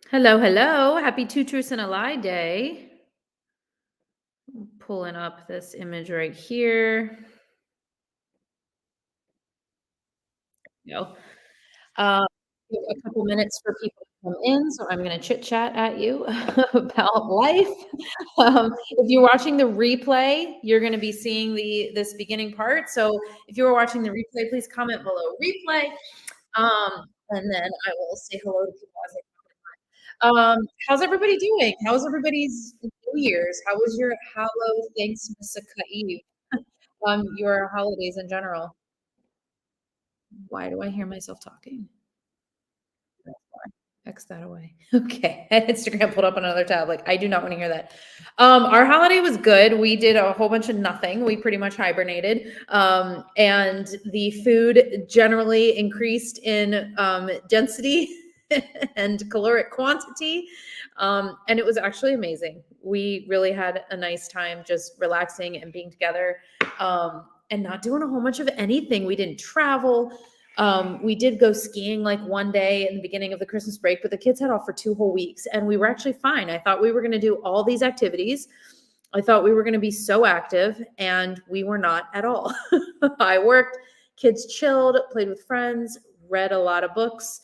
Hello, hello. Happy Two Truths and a Lie Day. Pulling up this image right here. Go. Uh, give a couple minutes for people to come in, so I'm going to chit chat at you about life. If you're watching the replay, you're going to be seeing this beginning part. So if you were watching the replay, please comment below replay, and then I will say hello to people as they how's everybody doing? How's everybody's New Year's? How was your Hallow Thanksgiving Eve? Your holidays in general. Why do I hear myself talking? That's why. X that away. Okay. I had Instagram pulled up on another tab. Like, I do not want to hear that. Our holiday was good. We did a whole bunch of nothing. We pretty much hibernated. And the food generally increased in density and caloric quantity. And it was actually amazing. We really had a nice time just relaxing and being together, and not doing a whole bunch of anything. We didn't travel. We did go skiing like one day in the beginning of the Christmas break, but the kids had off for 2 whole weeks and we were actually fine. I thought we were going to do all these activities. I thought we were going to be so active, and we were not at all. I worked, kids chilled, played with friends, read a lot of books,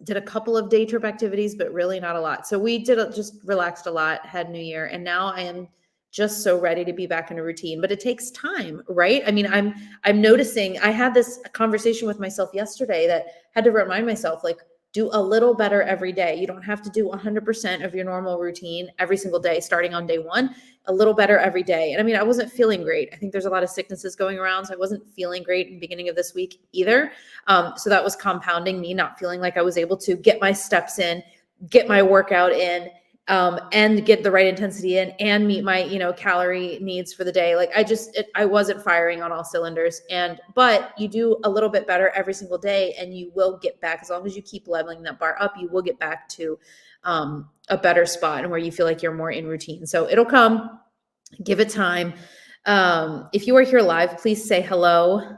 did a couple of day trip activities, but really not a lot. So we just relaxed a lot, had New Year, and now I am just so ready to be back in a routine. But it takes time, right? I mean, I'm noticing. I had this conversation with myself yesterday that had to remind myself, like, do a little better every day. You don't have to do 100% of your normal routine every single day, starting on day one. A little better every day. And I mean, I wasn't feeling great. I think there's a lot of sicknesses going around, so I wasn't feeling great in the beginning of this week either. So that was compounding me not feeling like I was able to get my steps in, get my workout in, and get the right intensity in and meet my, calorie needs for the day. Like I wasn't firing on all cylinders, but you do a little bit better every single day and you will get back, as long as you keep leveling that bar up, you will get back to, a better spot and where you feel like you're more in routine. So it'll come, give it time. If you are here live, please say hello.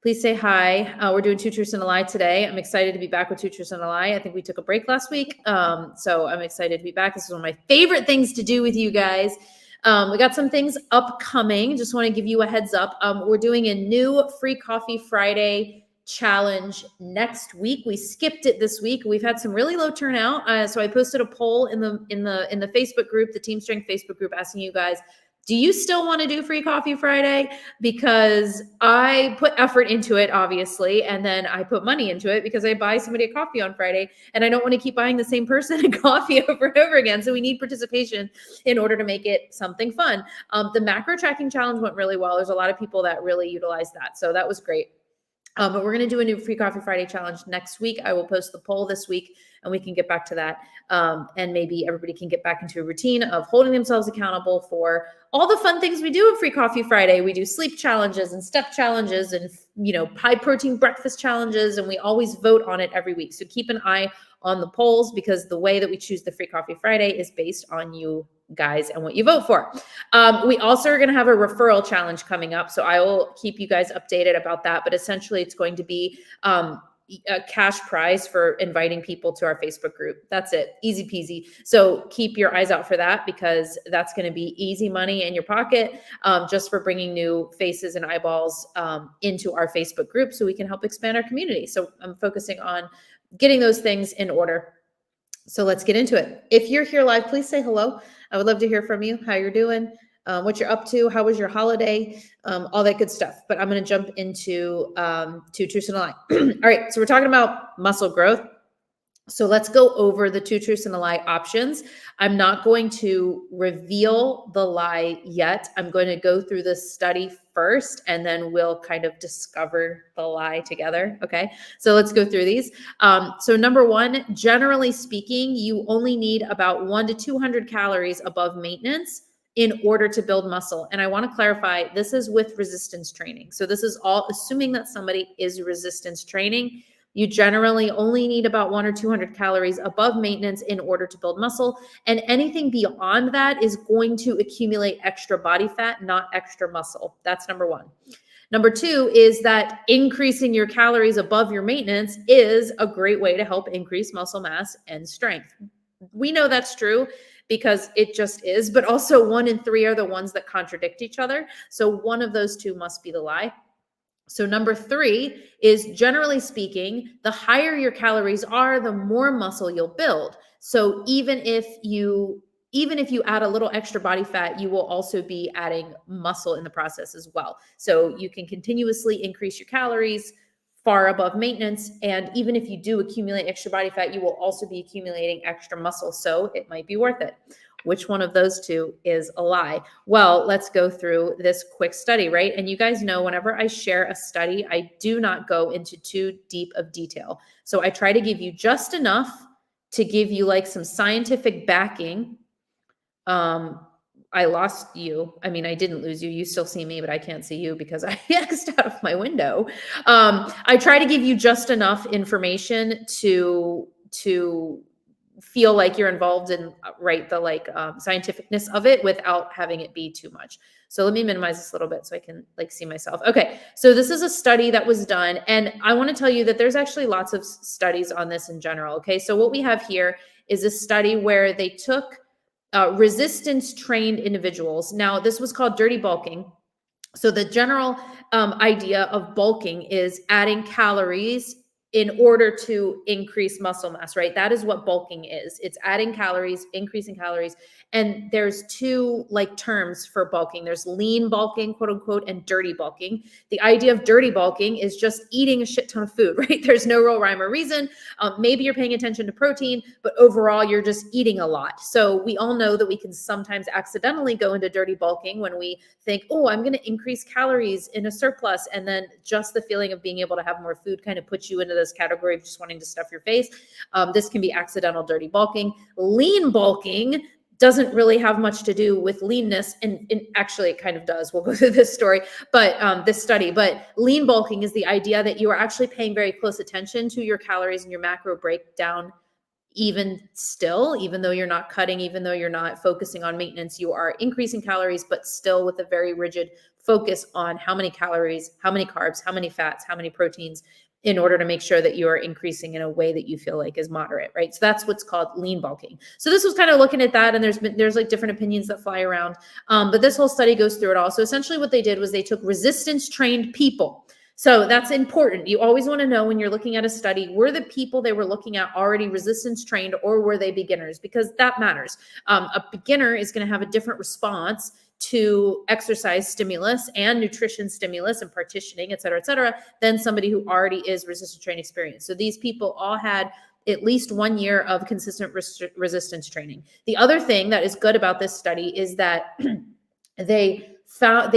Please say hi. We're doing Two Truths and a Lie today. I'm excited to be back with Two Truths and a Lie. I think we took a break last week. So I'm excited to be back. This is one of my favorite things to do with you guys. We got some things upcoming. Just want to give you a heads up. We're doing a new Free Coffee Friday challenge next week. We skipped it this week. We've had some really low turnout. So I posted a poll in the Facebook group, the Team Strength Facebook group, asking you guys, do you still want to do Free Coffee Friday? Because I put effort into it, obviously, and then I put money into it because I buy somebody a coffee on Friday, and I don't want to keep buying the same person a coffee over and over again. So we need participation in order to make it something fun. The macro tracking challenge went really well. There's a lot of people that really utilized that. So that was great. But we're going to do a new Free Coffee Friday challenge next week. I will post the poll this week and we can get back to that. And maybe everybody can get back into a routine of holding themselves accountable for all the fun things we do at Free Coffee Friday. We do sleep challenges and step challenges and, high protein breakfast challenges. And we always vote on it every week. So keep an eye on the polls, because the way that we choose the Free Coffee Friday is based on you guys and what you vote for. We also are going to have a referral challenge coming up. So I will keep you guys updated about that. But essentially, it's going to be a cash prize for inviting people to our Facebook group. That's it. Easy peasy. So keep your eyes out for that, because that's going to be easy money in your pocket, just for bringing new faces and eyeballs into our Facebook group so we can help expand our community. So I'm focusing on getting those things in order. So let's get into it. If you're here live, please say hello. I would love to hear from you, how you're doing, what you're up to, how was your holiday, all that good stuff. But I'm going to jump into Two Truths and a Lie. All right, so we're talking about muscle growth. So let's go over the Two Truths and a Lie options. I'm not going to reveal the lie yet. I'm going to go through the study first, and then we'll kind of discover the lie together. Okay, so let's go through these. So number one, generally speaking, you only need about 100 to 200 calories above maintenance in order to build muscle. And I want to clarify, this is with resistance training. So this is all assuming that somebody is resistance training. You generally only need about 100 or 200 calories above maintenance in order to build muscle. And anything beyond that is going to accumulate extra body fat, not extra muscle. That's number one. Number two is that increasing your calories above your maintenance is a great way to help increase muscle mass and strength. We know that's true because it just is, but also 1 and 3 are the ones that contradict each other. So one of those two must be the lie. So number 3 is, generally speaking, the higher your calories are, the more muscle you'll build. So even if you add a little extra body fat, you will also be adding muscle in the process as well. So you can continuously increase your calories far above maintenance. And even if you do accumulate extra body fat, you will also be accumulating extra muscle. So it might be worth it. Which one of those two is a lie? Well, let's go through this quick study, right? And you guys know whenever I share a study, I do not go into too deep of detail. So I try to give you just enough to give you like some scientific backing. I lost you. I mean, I didn't lose you. You still see me, but I can't see you because I X'd out of my window. I try to give you just enough information to feel like you're involved in the scientificness of it without having it be too much. So let me minimize this a little bit so I can see myself. Okay, so this is a study that was done, and I want to tell you that there's actually lots of studies on this in general. Okay, so what we have here is a study where they took resistance trained individuals. Now, this was called dirty bulking. So the general idea of bulking is adding calories in order to increase muscle mass, right? That is what bulking is. It's adding calories, increasing calories. And there's two terms for bulking. There's lean bulking, quote unquote, and dirty bulking. The idea of dirty bulking is just eating a shit ton of food, right? There's no real rhyme or reason. Maybe you're paying attention to protein, but overall you're just eating a lot. So we all know that we can sometimes accidentally go into dirty bulking when we think, oh, I'm going to increase calories in a surplus. And then just the feeling of being able to have more food kind of puts you into this category of just wanting to stuff your face. This can be accidental dirty bulking. Lean bulking doesn't really have much to do with leanness. And actually it kind of does. We'll go through this story, but this study, but lean bulking is the idea that you are actually paying very close attention to your calories and your macro breakdown. Even though you're not cutting, even though you're not focusing on maintenance, you are increasing calories, but still with a very rigid focus on how many calories, how many carbs, how many fats, how many proteins, in order to make sure that you are increasing in a way that you feel like is moderate, right? So that's what's called lean bulking. So this was kind of looking at that, and there's like different opinions that fly around, but this whole study goes through it all. So essentially what they did was they took resistance trained people. So that's important. You always want to know when you're looking at a study, were the people they were looking at already resistance trained or were they beginners? Because that matters. A beginner is going to have a different response to exercise stimulus and nutrition stimulus and partitioning, et cetera, than somebody who already is resistance training experienced. So these people all had at least 1 year of consistent resistance training. The other thing that is good about this study is that they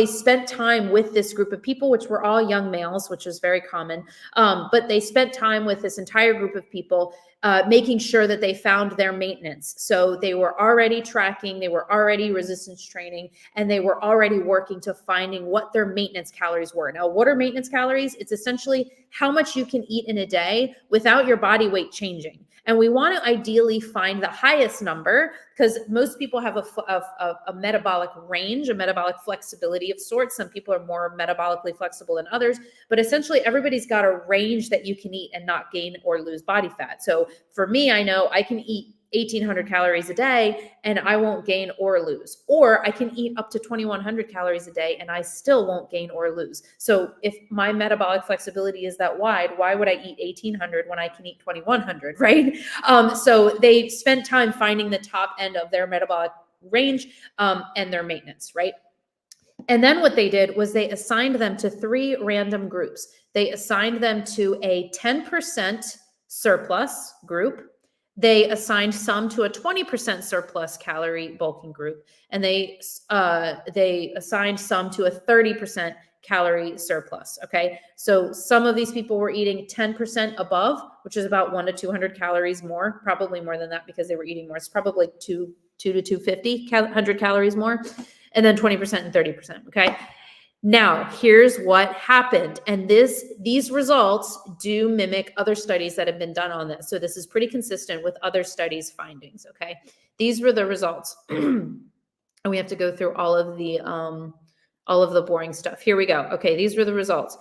spent time with this group of people, which were all young males, which is very common. But they spent time with this entire group of people, making sure that they found their maintenance. So they were already tracking, they were already resistance training, and they were already working to finding what their maintenance calories were. Now, what are maintenance calories? It's essentially how much you can eat in a day without your body weight changing. And we want to ideally find the highest number, because most people have a metabolic range, a metabolic flexibility of sorts. Some people are more metabolically flexible than others, but essentially everybody's got a range that you can eat and not gain or lose body fat. So for me, I know I can eat 1,800 calories a day and I won't gain or lose. Or I can eat up to 2,100 calories a day and I still won't gain or lose. So if my metabolic flexibility is that wide, why would I eat 1,800 when I can eat 2,100, right? So they spent time finding the top end of their metabolic range and their maintenance, right? And then what they did was they assigned them to 3 random groups. They assigned them to a 10% surplus group. They assigned some to a 20% surplus calorie bulking group, and they assigned some to a 30% calorie surplus. Okay, so some of these people were eating 10% above, which is about 100 to 200 calories more, probably more than that because they were eating more. It's probably 2 to 250 100 calories more, and then 20% and 30%. Okay. Now, here's what happened. And these results do mimic other studies that have been done on this. So this is pretty consistent with other studies' findings, okay? These were the results. And we have to go through all of the all of the boring stuff. Here we go. Okay, these were the results.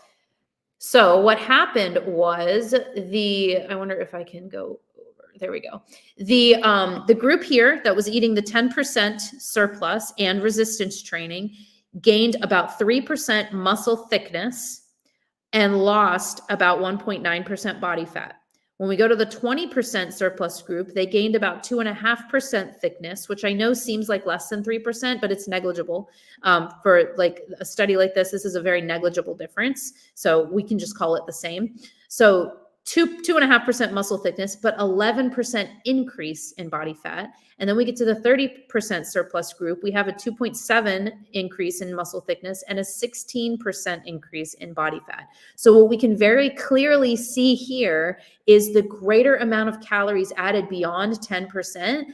So what happened was I wonder if I can go over, there we go. The group here that was eating the 10% surplus and resistance training gained about 3% muscle thickness and lost about 1.9% body fat. When we go to the 20% surplus group, they gained about 2.5% thickness, which I know seems like less than 3%, but it's negligible. For like a study like this is a very negligible difference. So we can just call it the same. So 2.5% muscle thickness, but 11% increase in body fat. And then we get to the 30% surplus group. We have a 2.7 increase in muscle thickness and a 16% increase in body fat. So what we can very clearly see here is the greater amount of calories added beyond 10%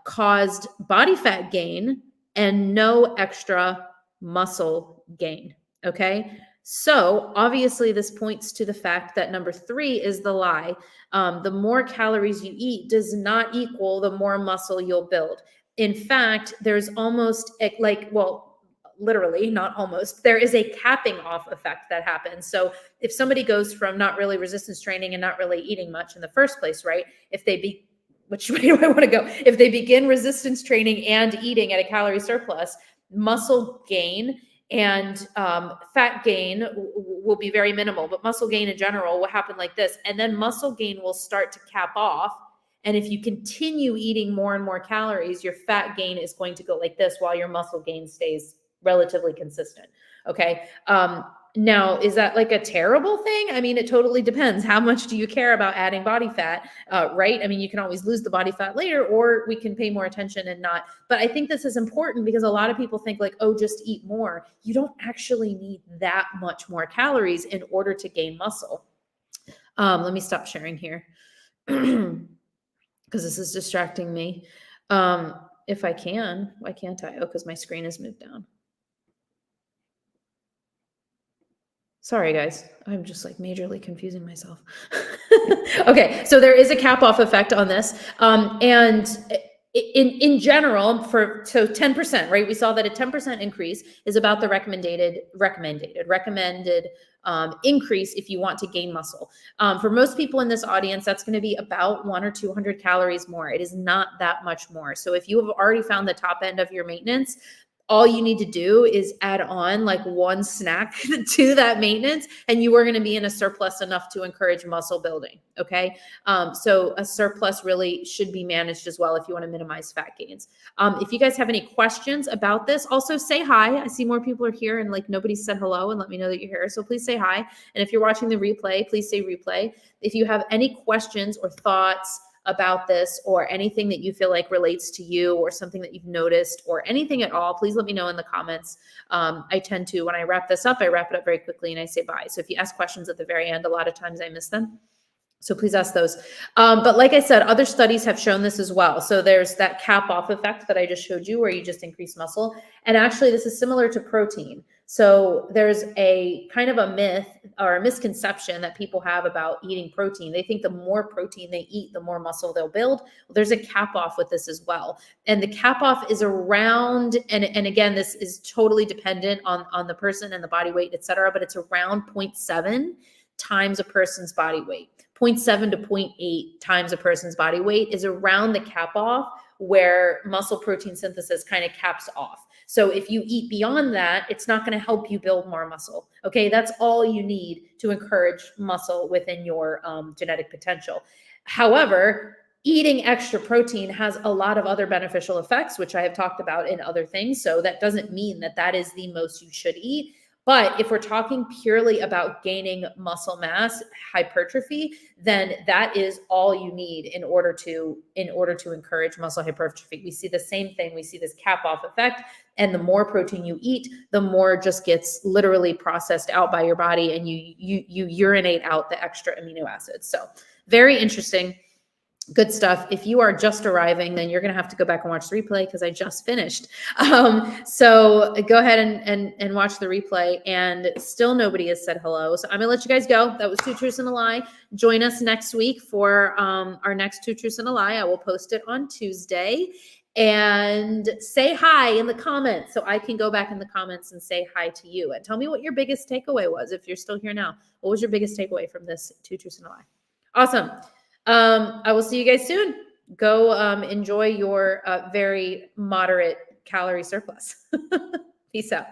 caused body fat gain and no extra muscle gain. Okay. So obviously this points to the fact that number 3 is the lie. The more calories you eat does not equal the more muscle you'll build. In fact, there's almost literally, not almost, there is a capping off effect that happens. So if somebody goes from not really resistance training and not really eating much in the first place, right? Which way do I want to go? If they begin resistance training and eating at a calorie surplus, muscle gain and fat gain will be very minimal, but muscle gain in general will happen like this. And then muscle gain will start to cap off. And if you continue eating more and more calories, your fat gain is going to go like this while your muscle gain stays relatively consistent. Okay. Now, is that like a terrible thing? I mean, it totally depends. How much do you care about adding body fat, right? I mean, you can always lose the body fat later, or we can pay more attention and not. But I think this is important because a lot of people think like, oh, just eat more. You don't actually need that much more calories in order to gain muscle. Let me stop sharing here because this is distracting me. If I can, why can't I? Oh, because my screen has moved down. Sorry, guys. I'm just like majorly confusing myself. Okay, so there is a cap off effect on this. And in general, so 10%, right? We saw that a 10% increase is about the recommended increase if you want to gain muscle. For most people in this audience, that's going to be about 100 or 200 calories more. It is not that much more. So if you have already found the top end of your maintenance, all you need to do is add on like one snack to that maintenance, and you are going to be in a surplus enough to encourage muscle building. Okay. So a surplus really should be managed as well if you want to minimize fat gains. If you guys have any questions about this, also say hi. I see more people are here and like nobody said hello and let me know that you're here. So please say hi. And if you're watching the replay, please say replay. If you have any questions or thoughts about this or anything that you feel like relates to you or something that you've noticed or anything at all, please let me know in the comments. I tend to, when I wrap this up, I wrap it up very quickly and I say bye. So if you ask questions at the very end, a lot of times I miss them. So please ask those. But like I said, other studies have shown this as well. So there's that cap off effect that I just showed you where you just increase muscle. And actually this is similar to protein. So there's a kind of a myth or a misconception that people have about eating protein. They think the more protein they eat, the more muscle they'll build. Well, there's a cap off with this as well. And the cap off is around, and again, this is totally dependent on the person and the body weight, et cetera, but it's around 0.7 times a person's body weight. 0.7 to 0.8 times a person's body weight is around the cap off where muscle protein synthesis kind of caps off. So if you eat beyond that, it's not going to help you build more muscle. Okay, that's all you need to encourage muscle within your genetic potential. However, eating extra protein has a lot of other beneficial effects, which I have talked about in other things. So that doesn't mean that that is the most you should eat. But if we're talking purely about gaining muscle mass, hypertrophy, then that is all you need in order to encourage muscle hypertrophy. We see the same thing. We see this cap off effect. And the more protein you eat, the more it just gets literally processed out by your body and you urinate out the extra amino acids. So very interesting. Good stuff. If you are just arriving, then you're going to have to go back and watch the replay because I just finished. So go ahead and watch the replay, and still nobody has said hello. So I'm going to let you guys go. That was 2 Truths and a Lie. Join us next week for our next 2 Truths and a Lie. I will post it on Tuesday. and say hi in the comments so I can go back in the comments and say hi to you. And tell me what your biggest takeaway was. If you're still here now, what was your biggest takeaway from this Two Truths and a Lie? Awesome. I will see you guys soon. Go enjoy your very moderate calorie surplus. Peace out.